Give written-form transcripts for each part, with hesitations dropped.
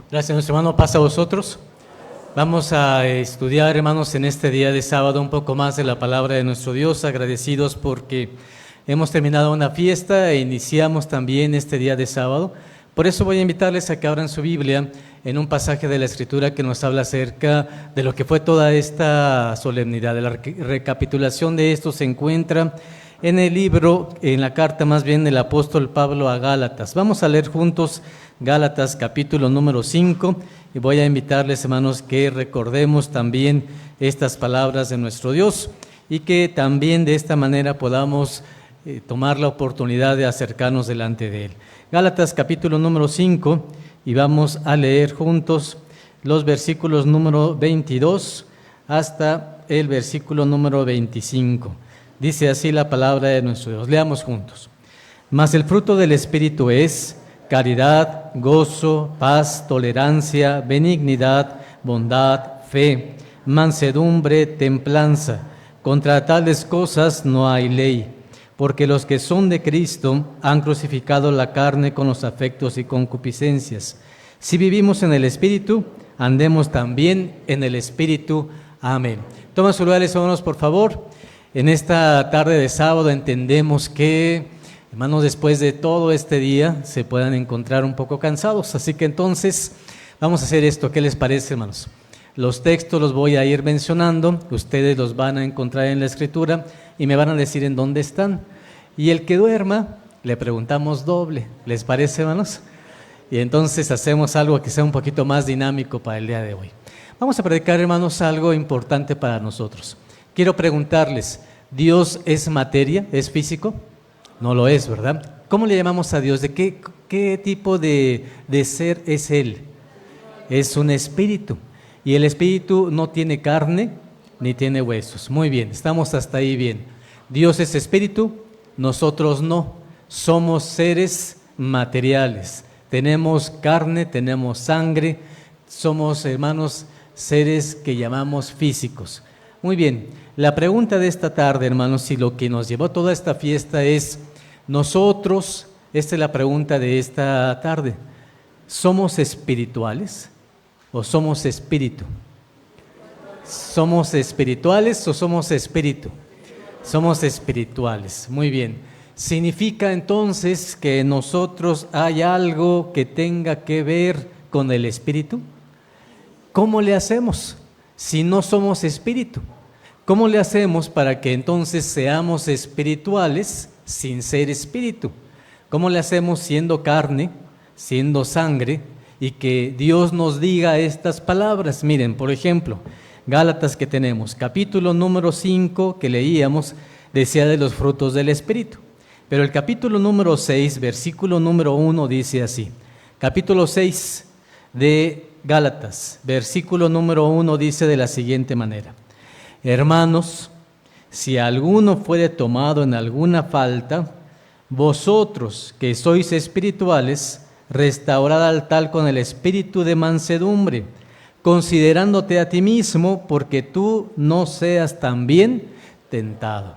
Gracias, nuestro hermano. Pasa a vosotros. Vamos a estudiar, hermanos, en este día de sábado un poco más de la palabra de nuestro Dios, agradecidos porque hemos terminado una fiesta e iniciamos también este día de sábado. Por eso voy a invitarles a que abran su Biblia en un pasaje de la Escritura que nos habla acerca de lo que fue toda esta solemnidad. La recapitulación de esto se encuentra en el libro, en la carta más bien del apóstol Pablo a Gálatas. Vamos a leer juntos Gálatas capítulo número 5 y voy a invitarles, hermanos, que recordemos también estas palabras de nuestro Dios y que también de esta manera podamos tomar la oportunidad de acercarnos delante de Él. Gálatas capítulo número 5 y vamos a leer juntos los versículos número 22 hasta el versículo número 25. Dice así la palabra de nuestro Dios. Leamos juntos. Mas el fruto del Espíritu es caridad, gozo, paz, tolerancia, benignidad, bondad, fe, mansedumbre, templanza. Contra tales cosas no hay ley, porque los que son de Cristo han crucificado la carne con los afectos y concupiscencias. Si vivimos en el Espíritu, andemos también en el Espíritu. Amén. Tomen sus lugares, hermanos, por favor. En esta tarde de sábado entendemos que, hermanos, después de todo este día se puedan encontrar un poco cansados. Así que entonces vamos a hacer esto. ¿Qué les parece, hermanos? Los textos los voy a ir mencionando, ustedes los van a encontrar en la Escritura y me van a decir en dónde están. Y el que duerma, le preguntamos doble. ¿Les parece, hermanos? Y entonces hacemos algo que sea un poquito más dinámico para el día de hoy. Vamos a predicar, hermanos, algo importante para nosotros. Quiero preguntarles, ¿Dios es materia? ¿Es físico? No lo es, ¿verdad? ¿Cómo le llamamos a Dios? ¿De qué tipo de ser es Él? Es un espíritu. Y el espíritu no tiene carne ni tiene huesos. Muy bien, estamos hasta ahí bien. Dios es espíritu, nosotros no. Somos seres materiales. Tenemos carne, tenemos sangre. Somos, hermanos, seres que llamamos físicos. Muy bien, la pregunta de esta tarde, hermanos, si lo que nos llevó a toda esta fiesta es nosotros, esta es la pregunta de esta tarde, ¿somos espirituales o somos espíritu? ¿Somos espirituales o somos espíritu? Somos espirituales, muy bien. ¿Significa entonces que en nosotros hay algo que tenga que ver con el espíritu? ¿Cómo le hacemos si no somos espíritu? ¿Cómo le hacemos para que entonces seamos espirituales sin ser espíritu? ¿Cómo le hacemos siendo carne, siendo sangre, y que Dios nos diga estas palabras? Miren, por ejemplo, Gálatas que tenemos, capítulo número 5 que leíamos, decía de los frutos del Espíritu. Pero el capítulo número 6, versículo número 1 dice así. Capítulo 6 de Gálatas, versículo número 1 dice de la siguiente manera. Hermanos, si alguno fuere tomado en alguna falta, vosotros que sois espirituales, restaurad al tal con el espíritu de mansedumbre, considerándote a ti mismo, porque tú no seas también tentado.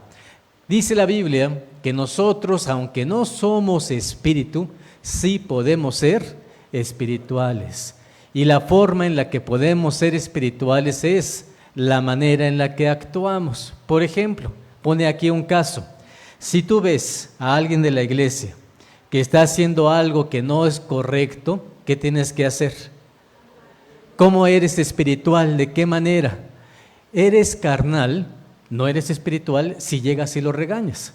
Dice la Biblia que nosotros, aunque no somos espíritu, sí podemos ser espirituales. Y la forma en la que podemos ser espirituales es la manera en la que actuamos. Por ejemplo, pone aquí un caso. Si tú ves a alguien de la iglesia que está haciendo algo que no es correcto, ¿qué tienes que hacer? ¿Cómo eres espiritual? ¿De qué manera? Eres carnal, no eres espiritual si llegas y lo regañas,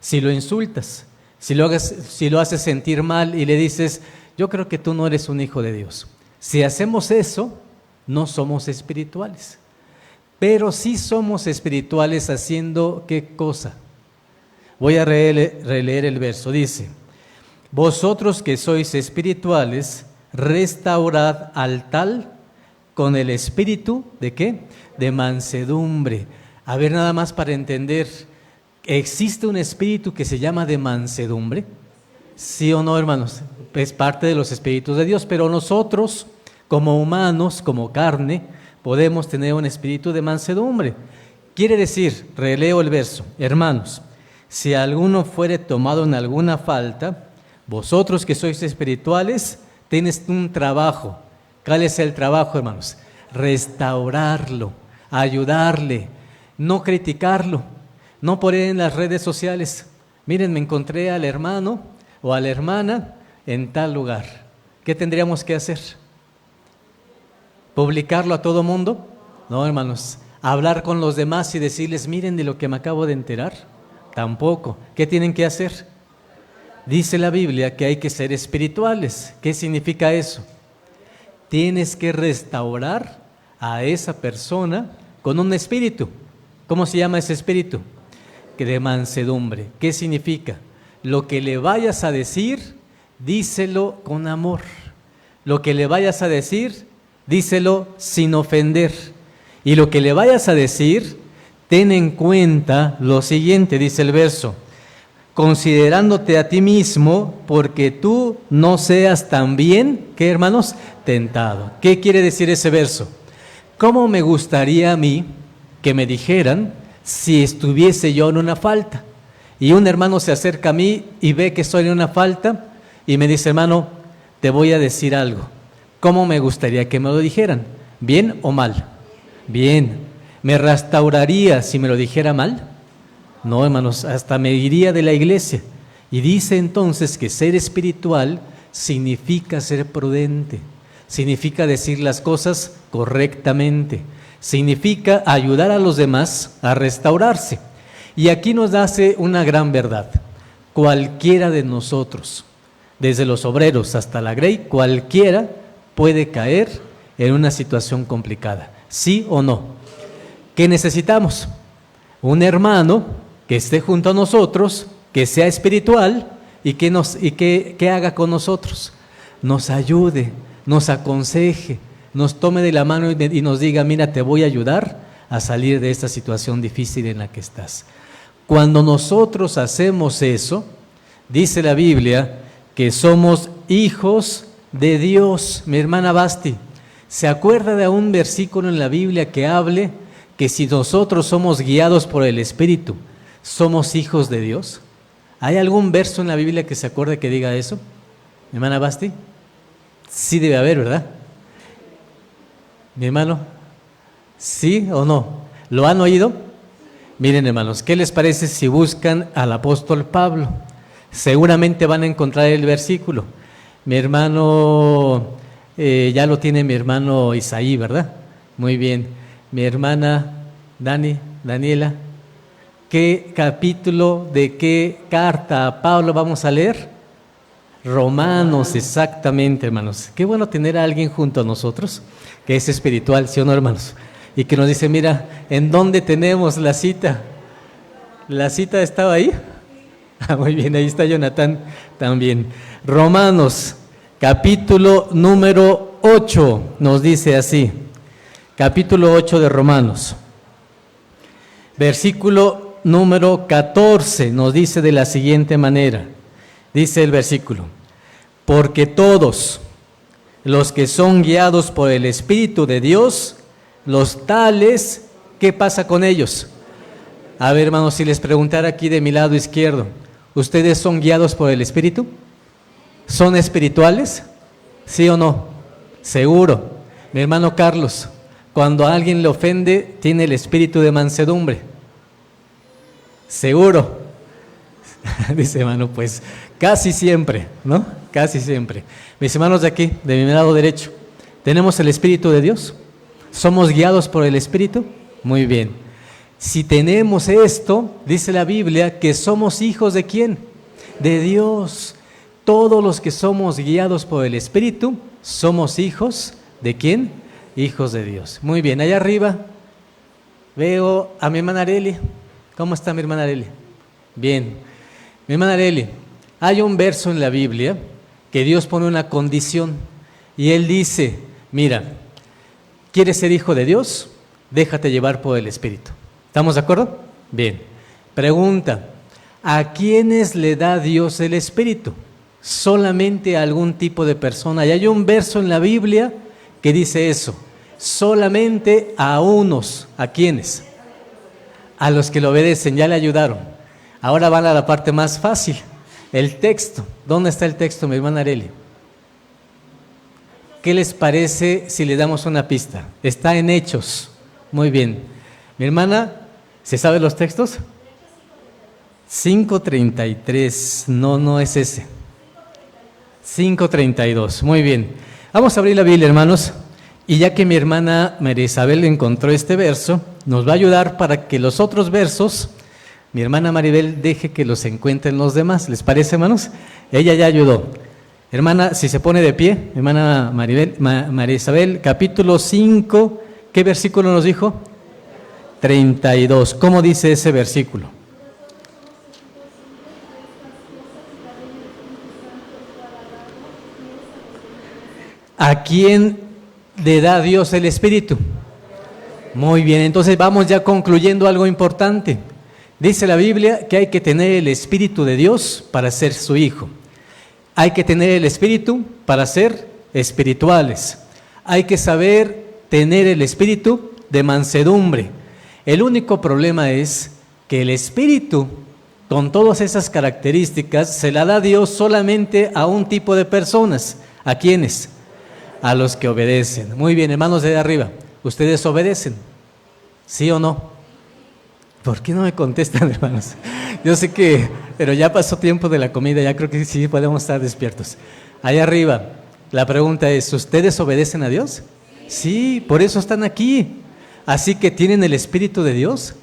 si lo insultas, si lo haces sentir mal y le dices, yo creo que tú no eres un hijo de Dios. Si hacemos eso, no somos espirituales. Pero sí somos espirituales haciendo ¿qué cosa? Voy a releer el verso. Dice, vosotros que sois espirituales, restaurad al tal con el espíritu, ¿de qué? De mansedumbre. A ver, nada más para entender, ¿existe un espíritu que se llama de mansedumbre? ¿Sí o no, hermanos? Es parte de los espíritus de Dios, pero nosotros, como humanos, como carne, podemos tener un espíritu de mansedumbre. Quiere decir, releo el verso, hermanos, si alguno fuere tomado en alguna falta, vosotros que sois espirituales, Tienes un trabajo. ¿Cuál es el trabajo, hermanos? Restaurarlo, ayudarle, no criticarlo, no poner en las redes sociales. Miren, me encontré al hermano o a la hermana en tal lugar. ¿Qué tendríamos que hacer? ¿Publicarlo a todo mundo? No, hermanos. ¿Hablar con los demás y decirles, miren de lo que me acabo de enterar? Tampoco. ¿Qué tienen que hacer? Dice la Biblia que hay que ser espirituales. ¿Qué significa eso? Tienes que restaurar a esa persona con un espíritu. ¿Cómo se llama ese espíritu? Que de mansedumbre. ¿Qué significa? Lo que le vayas a decir, díselo con amor. Lo que le vayas a decir, díselo sin ofender. Y lo que le vayas a decir, ten en cuenta lo siguiente, dice el verso: considerándote a ti mismo, porque tú no seas también, ¿qué, hermanos? Tentado. ¿Qué quiere decir ese verso? ¿Cómo me gustaría a mí que me dijeran si estuviese yo en una falta? Y un hermano se acerca a mí y ve que estoy en una falta y me dice, hermano, te voy a decir algo. ¿Cómo me gustaría que me lo dijeran? ¿Bien o mal? Bien. ¿Me restauraría si me lo dijera mal? No, hermanos, hasta me iría de la iglesia. Y dice entonces que ser espiritual significa ser prudente, significa decir las cosas correctamente, significa ayudar a los demás a restaurarse. Y aquí nos hace una gran verdad. Cualquiera de nosotros, desde los obreros hasta la grey, cualquiera puede caer en una situación complicada. ¿Sí o no? ¿Qué necesitamos? Un hermano que esté junto a nosotros, que sea espiritual y que haga con nosotros. Nos ayude, nos aconseje, nos tome de la mano y nos diga, mira, te voy a ayudar a salir de esta situación difícil en la que estás. Cuando nosotros hacemos eso, dice la Biblia que somos hijos de Dios. Mi hermana Basti, ¿se acuerda de un versículo en la Biblia que hable que si nosotros somos guiados por el Espíritu, somos hijos de Dios? ¿Hay algún verso en la Biblia que se acuerde que diga eso? Mi hermana Basti, sí debe haber, ¿verdad? Mi hermano, ¿sí o no? ¿Lo han oído? Miren, hermanos, ¿qué les parece si buscan al apóstol Pablo? Seguramente van a encontrar el versículo. Mi hermano, ya lo tiene mi hermano Isaí, ¿verdad? Muy bien. Mi hermana Daniela, ¿qué capítulo de qué carta a Pablo vamos a leer? Romanos, exactamente, hermanos. Qué bueno tener a alguien junto a nosotros que es espiritual, ¿sí o no, hermanos? Y que nos dice, mira, ¿en dónde tenemos la cita? ¿La cita estaba ahí? Muy bien, ahí está Jonathan también. Romanos, capítulo número 8, nos dice así. Capítulo 8 de Romanos. Versículo número 14 nos dice de la siguiente manera. Dice el versículo: porque todos los que son guiados por el Espíritu de Dios, los tales, ¿qué pasa con ellos? A ver, hermanos, si les preguntara aquí de mi lado izquierdo, ¿ustedes son guiados por el Espíritu? ¿Son espirituales? ¿Sí o no? Seguro. Mi hermano Carlos, cuando a alguien le ofende, tiene el espíritu de mansedumbre. Seguro. Dice, hermano, pues casi siempre, ¿no? Casi siempre. Mis hermanos de aquí, de mi lado derecho, ¿tenemos el Espíritu de Dios? ¿Somos guiados por el Espíritu? Muy bien. Si tenemos esto, dice la Biblia, que somos hijos ¿de quién? De Dios. Todos los que somos guiados por el Espíritu, somos hijos ¿de quién? Hijos de Dios. Muy bien, allá arriba veo a mi hermana Areli. ¿Cómo está mi hermana Areli? Bien. Mi hermana Areli, hay un verso en la Biblia que Dios pone una condición y Él dice, mira, ¿quieres ser hijo de Dios? Déjate llevar por el Espíritu. ¿Estamos de acuerdo? Bien. Pregunta, ¿a quiénes le da Dios el Espíritu? Solamente a algún tipo de persona. Y hay un verso en la Biblia que dice eso. Solamente a unos. ¿A quiénes? A los que lo obedecen, ya le ayudaron. Ahora van a la parte más fácil. El texto. ¿Dónde está el texto, mi hermana Areli? ¿Qué les parece si le damos una pista? Está en Hechos. Muy bien. Mi hermana, ¿se sabe los textos? 5:33. No es ese. 5:32. Muy bien. Vamos a abrir la Biblia, hermanos. Y ya que mi hermana María Isabel encontró este verso, nos va a ayudar para que los otros versos, mi hermana Maribel deje que los encuentren los demás. ¿Les parece, hermanos? Ella ya ayudó. Hermana, si se pone de pie, hermana María Isabel, capítulo 5, ¿qué versículo nos dijo? 32. ¿Cómo dice ese versículo? ¿A quién le da Dios el Espíritu? Muy bien, entonces vamos ya concluyendo algo importante. Dice la Biblia que hay que tener el Espíritu de Dios para ser su hijo. Hay que tener el Espíritu para ser espirituales. Hay que saber tener el Espíritu de mansedumbre. El único problema es que el Espíritu, con todas esas características, se la da Dios solamente a un tipo de personas. ¿A quiénes? A los que obedecen. Muy bien, hermanos de arriba, ¿ustedes obedecen? ¿Sí o no? ¿Por qué no me contestan, hermanos? Yo sé que, pero ya pasó tiempo de la comida, ya creo que sí podemos estar despiertos. Allá arriba, la pregunta es, ¿ustedes obedecen a Dios? Sí, por eso están aquí. Así que ¿tienen el Espíritu de Dios?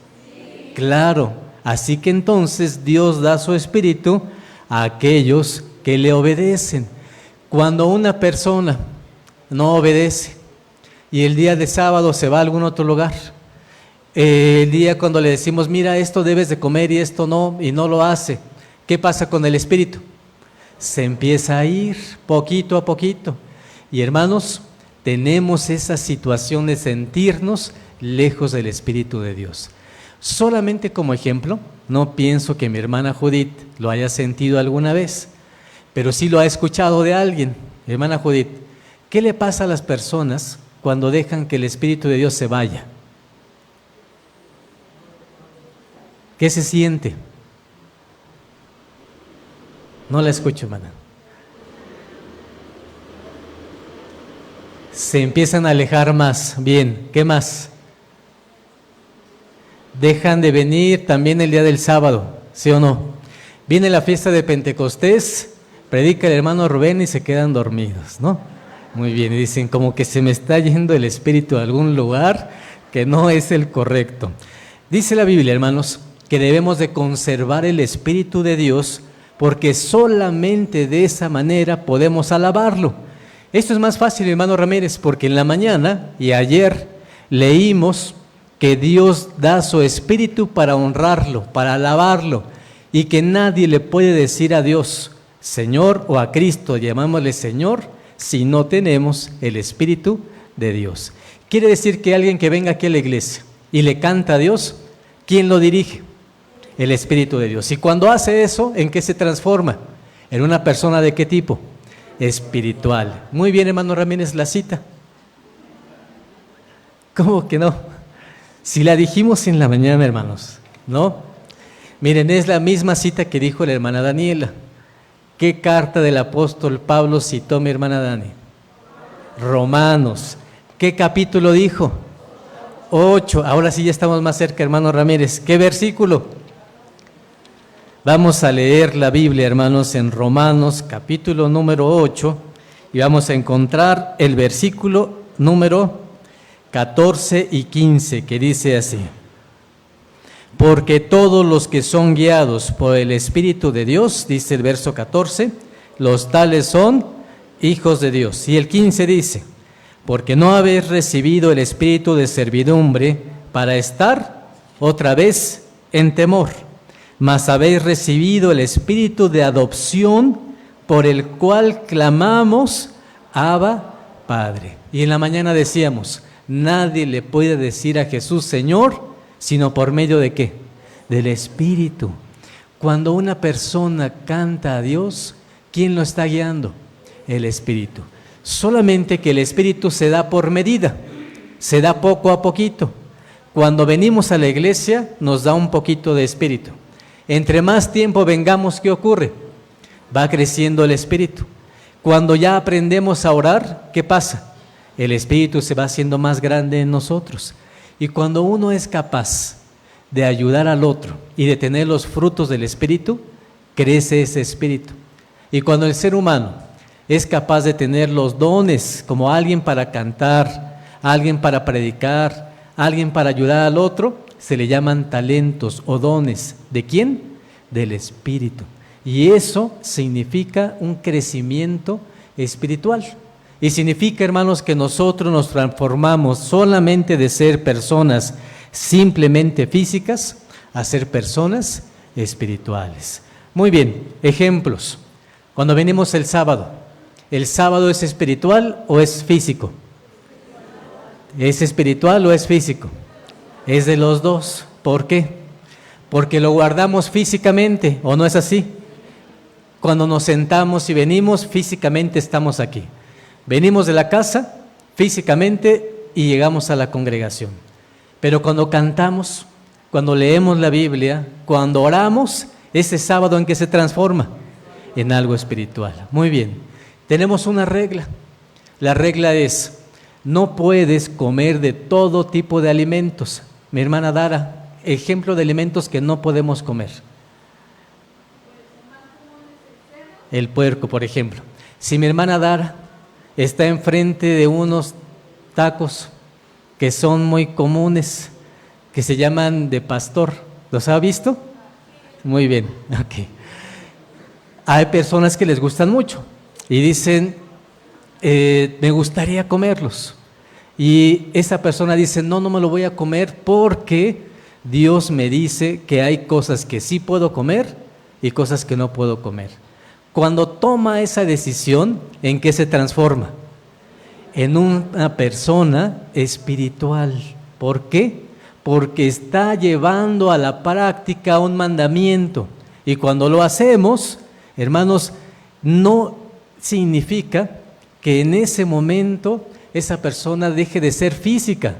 Claro, así que entonces Dios da su Espíritu a aquellos que le obedecen. Cuando una persona no obedece y el día de sábado se va a algún otro lugar, el día cuando le decimos, mira, esto debes de comer y esto no, y no lo hace, ¿qué pasa con el Espíritu? Se empieza a ir poquito a poquito. Y hermanos, tenemos esa situación de sentirnos lejos del Espíritu de Dios. Solamente como ejemplo, no pienso que mi hermana Judith lo haya sentido alguna vez, pero sí lo ha escuchado de alguien. Hermana Judith, ¿qué le pasa a las personas cuando dejan que el Espíritu de Dios se vaya? ¿Qué se siente? No la escucho, hermana. Se empiezan a alejar más. Bien, ¿qué más? Dejan de venir también el día del sábado, ¿sí o no? Viene la fiesta de Pentecostés, predica el hermano Rubén y se quedan dormidos, ¿no? Muy bien, y dicen como que se me está yendo el Espíritu a algún lugar que no es el correcto. Dice la Biblia, hermanos, que debemos de conservar el Espíritu de Dios porque solamente de esa manera podemos alabarlo. Esto es más fácil, hermano Ramírez, porque en la mañana y ayer leímos que Dios da su Espíritu para honrarlo, para alabarlo, y que nadie le puede decir a Dios, Señor, o a Cristo, llamámosle Señor, si no tenemos el Espíritu de Dios. Quiere decir que alguien que venga aquí a la iglesia y le canta a Dios, ¿quién lo dirige? El Espíritu de Dios. Y cuando hace eso, ¿en qué se transforma? ¿En una persona de qué tipo? Espiritual. Muy bien, hermano Ramírez, la cita. ¿Cómo que no? Si la dijimos en la mañana, hermanos, ¿no? Miren, es la misma cita que dijo la hermana Daniela. ¿Qué carta del apóstol Pablo citó mi hermana Dani? Romanos. ¿Qué capítulo dijo? 8. Ahora sí ya estamos más cerca, hermano Ramírez. ¿Qué versículo? Vamos a leer la Biblia, hermanos, en Romanos, capítulo número 8, y vamos a encontrar el versículo número 14 y 15, que dice así: porque todos los que son guiados por el Espíritu de Dios, dice el verso 14, los tales son hijos de Dios. Y el 15 dice: porque no habéis recibido el espíritu de servidumbre para estar otra vez en temor, mas habéis recibido el espíritu de adopción por el cual clamamos, Abba, Padre. Y en la mañana decíamos, nadie le puede decir a Jesús Señor, sino por medio de ¿qué? Del Espíritu. Cuando una persona canta a Dios, ¿quién lo está guiando? El Espíritu. Solamente que el Espíritu se da por medida, se da poco a poquito. Cuando venimos a la iglesia, nos da un poquito de Espíritu. Entre más tiempo vengamos, ¿qué ocurre? Va creciendo el Espíritu. Cuando ya aprendemos a orar, ¿qué pasa? El Espíritu se va haciendo más grande en nosotros. Y cuando uno es capaz de ayudar al otro y de tener los frutos del Espíritu, crece ese Espíritu. Y cuando el ser humano es capaz de tener los dones, como alguien para cantar, alguien para predicar, alguien para ayudar al otro, se le llaman talentos o dones. ¿De quién? Del Espíritu. Y eso significa un crecimiento espiritual. Y significa, hermanos, que nosotros nos transformamos solamente de ser personas simplemente físicas a ser personas espirituales. Muy bien, ejemplos. Cuando venimos ¿el sábado es espiritual o es físico? ¿Es espiritual o es físico? Es de los dos. ¿Por qué? Porque lo guardamos físicamente, ¿o no es así? Cuando nos sentamos y venimos, físicamente estamos aquí. Venimos de la casa físicamente y llegamos a la congregación. Pero cuando cantamos, cuando leemos la Biblia, cuando oramos, ese sábado ¿en qué se transforma? En algo espiritual. Muy bien, tenemos una regla. La regla es, no puedes comer de todo tipo de alimentos. Mi hermana Dara, ejemplo de alimentos que no podemos comer. El puerco, por ejemplo. Si mi hermana Dara está enfrente de unos tacos que son muy comunes, que se llaman de pastor, ¿los ha visto? Muy bien, ok. Hay personas que les gustan mucho y dicen, me gustaría comerlos. Y esa persona dice, no me lo voy a comer porque Dios me dice que hay cosas que sí puedo comer y cosas que no puedo comer. Cuando toma esa decisión, ¿en qué se transforma? En una persona espiritual. ¿Por qué? Porque está llevando a la práctica un mandamiento. Y cuando lo hacemos, hermanos, no significa que en ese momento esa persona deje de ser física,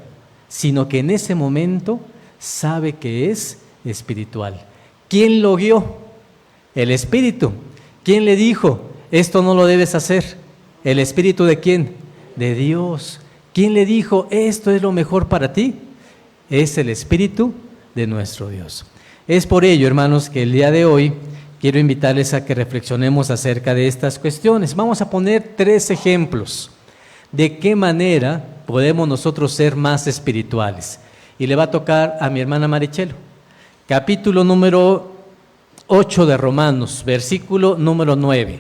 sino que en ese momento sabe que es espiritual. ¿Quién lo guió? El Espíritu. ¿Quién le dijo, esto no lo debes hacer? ¿El Espíritu de quién? De Dios. ¿Quién le dijo, esto es lo mejor para ti? Es el Espíritu de nuestro Dios. Es por ello, hermanos, que el día de hoy quiero invitarles a que reflexionemos acerca de estas cuestiones. Vamos a poner 3 ejemplos de qué manera podemos nosotros ser más espirituales. Y le va a tocar a mi hermana Marichelo. Capítulo número 8 de Romanos, versículo número 9.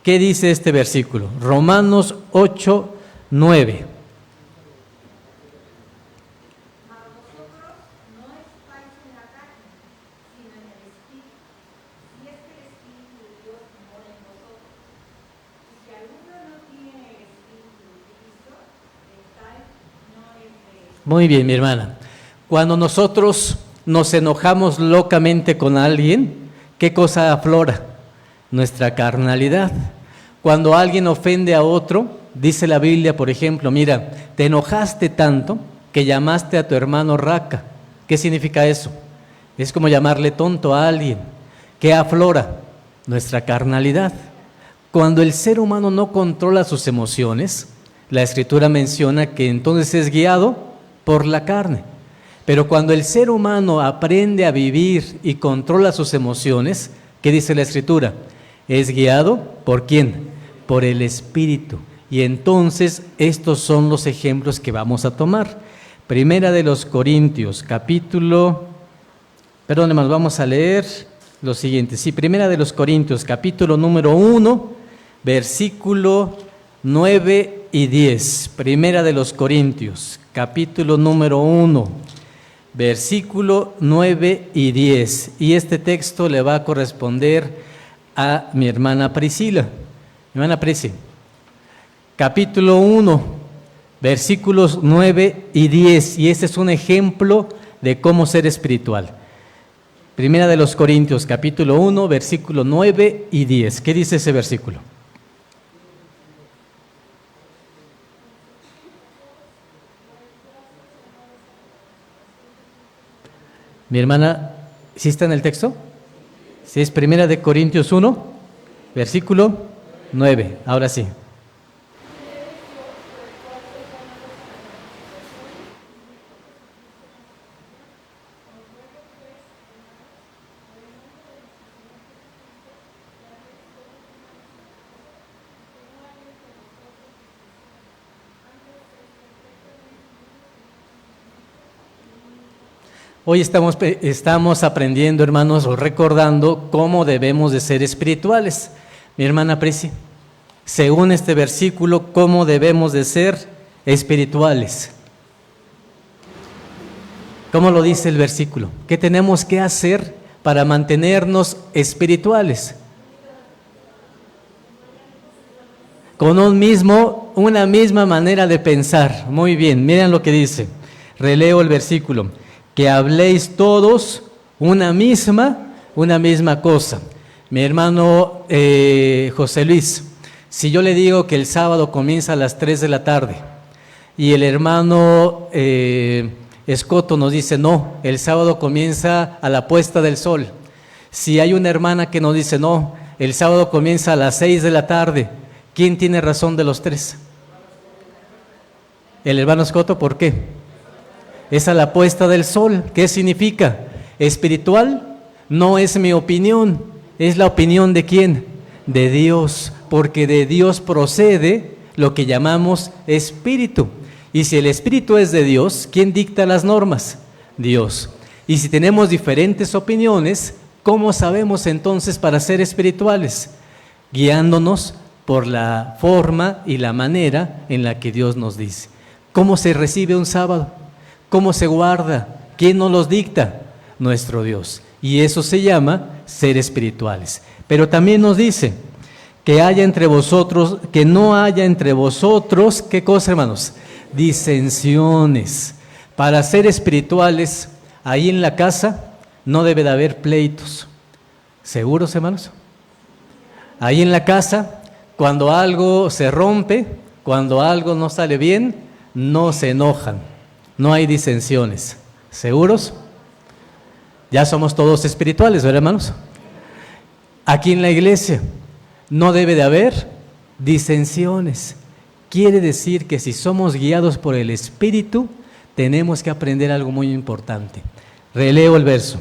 ¿Qué dice este versículo? Romanos 8, 9. Muy bien, mi hermana. Cuando nosotros nos enojamos locamente con alguien, ¿qué cosa aflora? Nuestra carnalidad. Cuando alguien ofende a otro, dice la Biblia, por ejemplo, mira, te enojaste tanto que llamaste a tu hermano raca. ¿Qué significa eso? Es como llamarle tonto a alguien. ¿Qué aflora? Nuestra carnalidad. Cuando el ser humano no controla sus emociones, la Escritura menciona que entonces es guiado por la carne. Pero cuando el ser humano aprende a vivir y controla sus emociones, ¿qué dice la Escritura? Es guiado ¿por quién? Por el Espíritu. Y entonces estos son los ejemplos que vamos a tomar. Primera de los Corintios, vamos a leer lo siguiente. Sí, Primera de los Corintios, capítulo número 1, versículo 9 y 10. Primera de los Corintios, capítulo número 1, versículo 9 y 10. Y este texto le va a corresponder a mi hermana Priscila. Mi hermana Priscila, capítulo 1, versículos 9 y 10. Y este es un ejemplo de cómo ser espiritual. Primera de los Corintios, capítulo 1, versículo 9 y 10. ¿Qué dice ese versículo? Mi hermana, ¿sí está en el texto? Sí, es Primera de Corintios 1, versículo 9, ahora sí. Hoy estamos aprendiendo, hermanos, o recordando cómo debemos de ser espirituales. Mi hermana Preci, según este versículo, ¿cómo debemos de ser espirituales? ¿Cómo lo dice el versículo? ¿Qué tenemos que hacer para mantenernos espirituales? Con una misma manera de pensar. Muy bien, miren lo que dice. Releo el versículo. Que habléis todos una misma cosa. Mi hermano José Luis, si yo le digo que el sábado comienza a las 3 de la tarde y el hermano Escoto nos dice no, el sábado comienza a la puesta del sol. Si hay una hermana que nos dice no, el sábado comienza a las 6 de la tarde, ¿quién tiene razón de los tres? El hermano Escoto, ¿por qué? Es a la puesta del sol. ¿Qué significa? Espiritual no es mi opinión, es la opinión ¿de quién? De Dios, porque de Dios procede lo que llamamos espíritu. Y si el espíritu es de Dios, ¿quién dicta las normas? Dios. Y si tenemos diferentes opiniones, ¿cómo sabemos entonces para ser espirituales? Guiándonos por la forma y la manera en la que Dios nos dice. ¿Cómo se recibe un sábado? ¿Cómo se guarda? ¿Quién nos los dicta? Nuestro Dios. Y eso se llama ser espirituales. Pero también nos dice que no haya entre vosotros, ¿qué cosa, hermanos? Disensiones. Para ser espirituales, ahí en la casa no debe de haber pleitos. ¿Seguros, hermanos? Ahí en la casa, cuando algo se rompe, cuando algo no sale bien, no se enojan. No hay disensiones. ¿Seguros? Ya somos todos espirituales, ¿verdad, hermanos? Aquí en la iglesia no debe de haber disensiones. Quiere decir que si somos guiados por el Espíritu, tenemos que aprender algo muy importante. Releo el verso.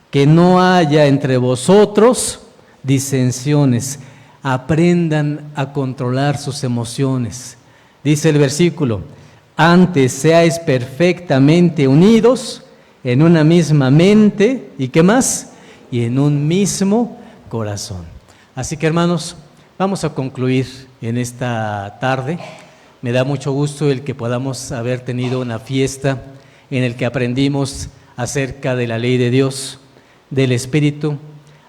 Que no haya entre vosotros disensiones. Aprendan a controlar sus emociones. Dice el versículo. Antes seáis perfectamente unidos en una misma mente, ¿y qué más? Y en un mismo corazón. Así que, hermanos, vamos a concluir en esta tarde. Me da mucho gusto el que podamos haber tenido una fiesta en el que aprendimos acerca de la ley de Dios, del Espíritu,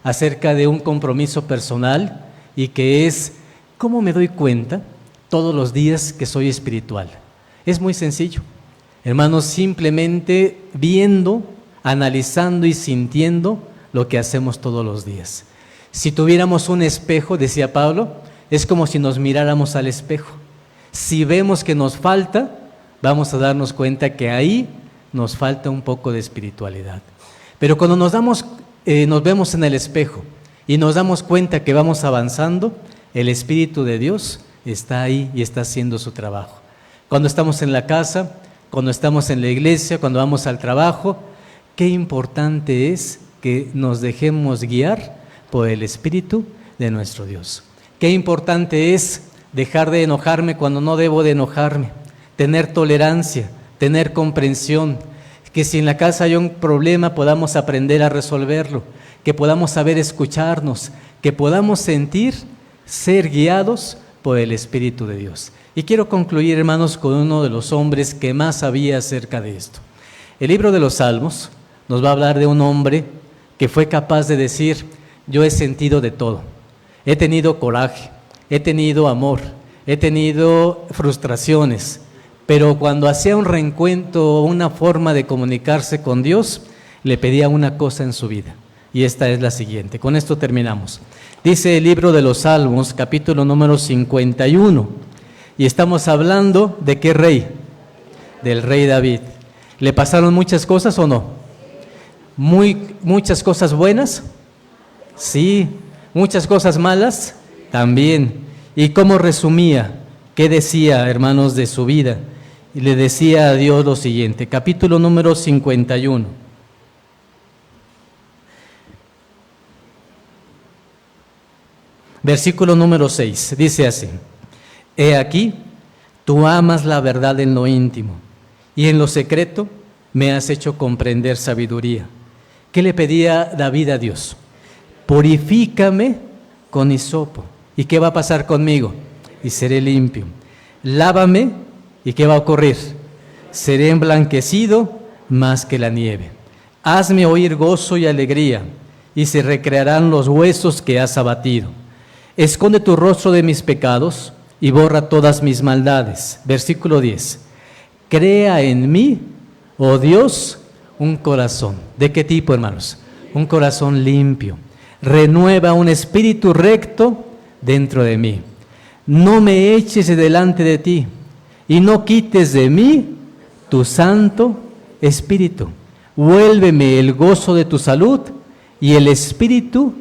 acerca de un compromiso personal y que es, ¿cómo me doy cuenta todos los días que soy espiritual? Es muy sencillo, hermanos, simplemente viendo, analizando y sintiendo lo que hacemos todos los días. Si tuviéramos un espejo, decía Pablo, es como si nos miráramos al espejo. Si vemos que nos falta, vamos a darnos cuenta que ahí nos falta un poco de espiritualidad. Pero cuando nos vemos en el espejo y nos damos cuenta que vamos avanzando, el Espíritu de Dios está ahí y está haciendo su trabajo. Cuando estamos en la casa, cuando estamos en la iglesia, cuando vamos al trabajo, qué importante es que nos dejemos guiar por el Espíritu de nuestro Dios. Qué importante es dejar de enojarme cuando no debo de enojarme, tener tolerancia, tener comprensión, que si en la casa hay un problema podamos aprender a resolverlo, que podamos saber escucharnos, que podamos ser guiados por el Espíritu de Dios. Y quiero concluir, hermanos, con uno de los hombres que más sabía acerca de esto. El libro de los Salmos nos va a hablar de un hombre que fue capaz de decir, yo he sentido de todo, he tenido coraje, he tenido amor, he tenido frustraciones, pero cuando hacía un reencuentro o una forma de comunicarse con Dios, le pedía una cosa en su vida, y esta es la siguiente. Con esto terminamos. Dice el libro de los Salmos, capítulo número 51, y estamos hablando ¿de qué rey? Del rey David. ¿Le pasaron muchas cosas o no? Muchas cosas buenas, sí. Muchas cosas malas, también. ¿Y cómo resumía? ¿Qué decía, hermanos, de su vida? Y le decía a Dios lo siguiente, capítulo número 51. Versículo número 6, dice así: He aquí, tú amas la verdad en lo íntimo, y en lo secreto me has hecho comprender sabiduría. ¿Qué le pedía David a Dios? Purifícame con hisopo. ¿Y qué va a pasar conmigo? Y seré limpio. Lávame, ¿y qué va a ocurrir? Seré emblanquecido más que la nieve. Hazme oír gozo y alegría, y se recrearán los huesos que has abatido. Esconde tu rostro de mis pecados y borra todas mis maldades. Versículo 10. Crea en mí, oh Dios, un corazón. ¿De qué tipo, hermanos? Un corazón limpio. Renueva un espíritu recto dentro de mí. No me eches de delante de ti y no quites de mí tu santo espíritu. Vuélveme el gozo de tu salud y el espíritu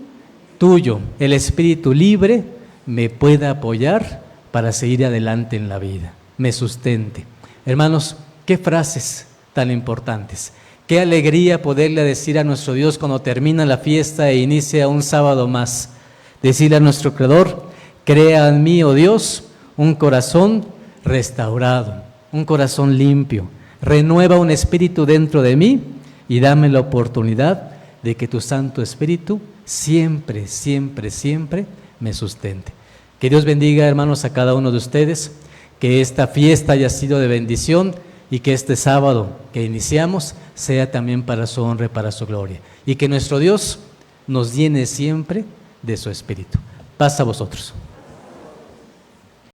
tuyo, el espíritu libre, me pueda apoyar para seguir adelante en la vida, me sustente. Hermanos, qué frases tan importantes. Qué alegría poderle decir a nuestro Dios cuando termina la fiesta e inicia un sábado más. Decirle a nuestro Creador: crea en mí, oh Dios, un corazón restaurado, un corazón limpio. Renueva un espíritu dentro de mí y dame la oportunidad de que tu Santo Espíritu siempre, siempre, siempre me sustente. Que Dios bendiga, hermanos, a cada uno de ustedes, que esta fiesta haya sido de bendición y que este sábado que iniciamos sea también para su honra y para su gloria. Y que nuestro Dios nos llene siempre de su Espíritu. Paz a vosotros.